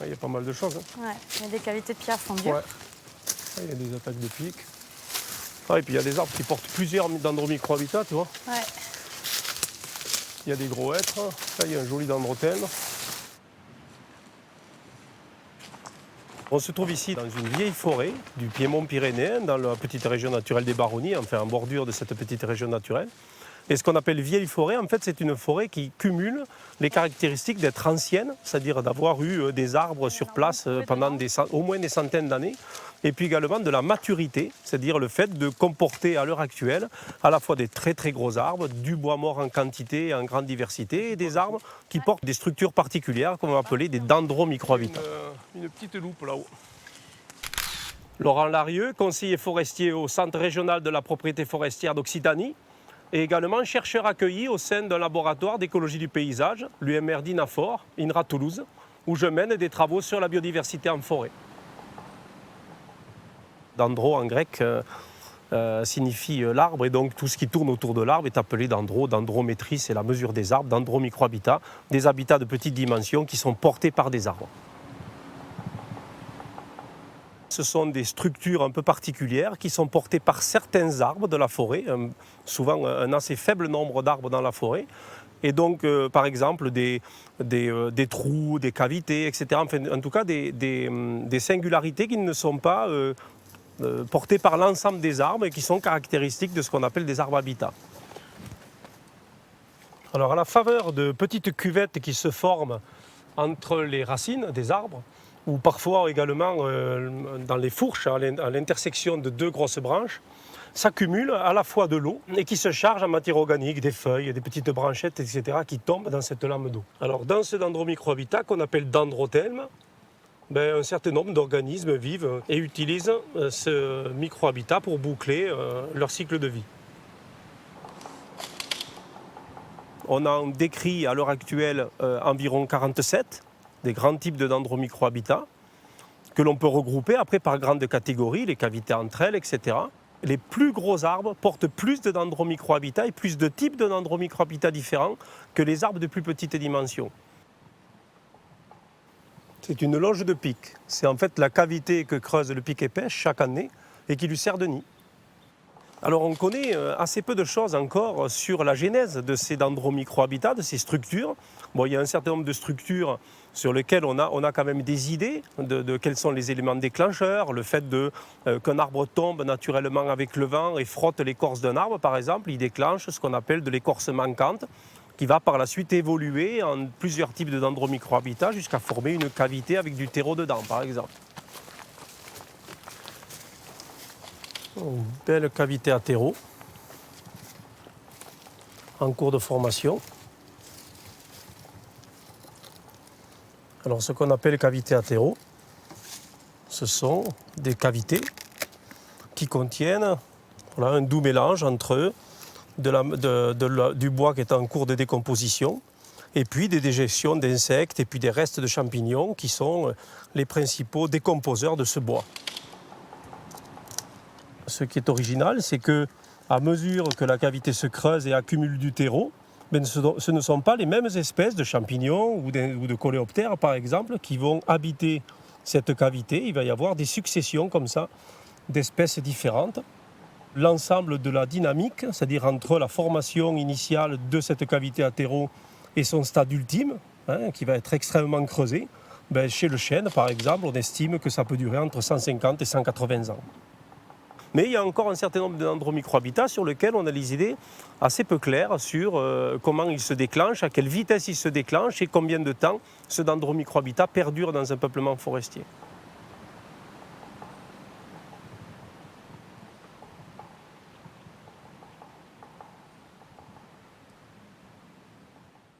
Il y a pas mal de choses. Hein. Ouais, mais des cavités de pierre sont dures. Ouais. Il y a des attaques de pique. Et puis il y a des arbres qui portent plusieurs dendromicrohabitats, tu vois. Ouais. Il y a des gros hêtres. Là, il y a un joli dendrothème. On se trouve ici dans une vieille forêt du Piémont pyrénéen, dans la petite région naturelle des Baronnies, enfin en bordure de cette petite région naturelle. Et ce qu'on appelle vieille forêt, en fait, c'est une forêt qui cumule les caractéristiques d'être ancienne, c'est-à-dire d'avoir eu des arbres sur place pendant au moins des centaines d'années, et puis également de la maturité, c'est-à-dire le fait de comporter à l'heure actuelle à la fois des très très gros arbres, du bois mort en quantité et en grande diversité, et des arbres qui portent des structures particulières qu'on va appeler des dendromicrohabitats. Une petite loupe là-haut. Laurent Larieux, conseiller forestier au Centre régional de la propriété forestière d'Occitanie, et également chercheur accueilli au sein d'un laboratoire d'écologie du paysage, l'UMR d'INAFOR, INRA Toulouse, où je mène des travaux sur la biodiversité en forêt. Dendro en grec signifie l'arbre, et donc tout ce qui tourne autour de l'arbre est appelé dendro. Dendrométrie, c'est la mesure des arbres. Dendromicrohabitat, des habitats de petite dimension qui sont portés par des arbres. Ce sont des structures un peu particulières qui sont portées par certains arbres de la forêt, souvent un assez faible nombre d'arbres dans la forêt. Et donc, par exemple, des trous, des cavités, etc. Enfin, en tout cas, des singularités qui ne sont pas portées par l'ensemble des arbres et qui sont caractéristiques de ce qu'on appelle des arbres habitats. Alors, à la faveur de petites cuvettes qui se forment entre les racines des arbres, ou parfois également dans les fourches, à l'intersection de deux grosses branches, s'accumule à la fois de l'eau et qui se charge en matière organique, des feuilles, des petites branchettes, etc. qui tombent dans cette lame d'eau. Alors dans ce dendromicrohabitat qu'on appelle dendrothelme, un certain nombre d'organismes vivent et utilisent ce microhabitat pour boucler leur cycle de vie. On en décrit à l'heure actuelle environ 47 des grands types de dendromicrohabitats que l'on peut regrouper après par grandes catégories, les cavités entre elles, etc. Les plus gros arbres portent plus de dendromicrohabitats et plus de types de dendromicrohabitats différents que les arbres de plus petite dimension. C'est une loge de pic. C'est en fait la cavité que creuse le pic-et-pêche chaque année et qui lui sert de nid. Alors on connaît assez peu de choses encore sur la genèse de ces dendromicrohabitats, de ces structures. Bon, il y a un certain nombre de structures sur lesquelles on a quand même des idées de quels sont les éléments déclencheurs, le fait qu'un arbre tombe naturellement avec le vent et frotte l'écorce d'un arbre par exemple, il déclenche ce qu'on appelle de l'écorce manquante, qui va par la suite évoluer en plusieurs types de dendromicrohabitats jusqu'à former une cavité avec du terreau dedans par exemple. Une belle cavité à terreau en cours de formation. Alors ce qu'on appelle cavité à terreau, ce sont des cavités qui contiennent un doux mélange entre du bois qui est en cours de décomposition et puis des déjections d'insectes et puis des restes de champignons qui sont les principaux décomposeurs de ce bois. Ce qui est original, c'est qu'à mesure que la cavité se creuse et accumule du terreau, ce ne sont pas les mêmes espèces de champignons ou de coléoptères, par exemple, qui vont habiter cette cavité. Il va y avoir des successions comme ça d'espèces différentes. L'ensemble de la dynamique, c'est-à-dire entre la formation initiale de cette cavité à terreau et son stade ultime, qui va être extrêmement creusé, chez le chêne, par exemple, on estime que ça peut durer entre 150 et 180 ans. Mais il y a encore un certain nombre de dendromicrohabitats sur lesquels on a des idées assez peu claires sur comment ils se déclenchent, à quelle vitesse ils se déclenchent et combien de temps ce dendromicrohabitat perdure dans un peuplement forestier.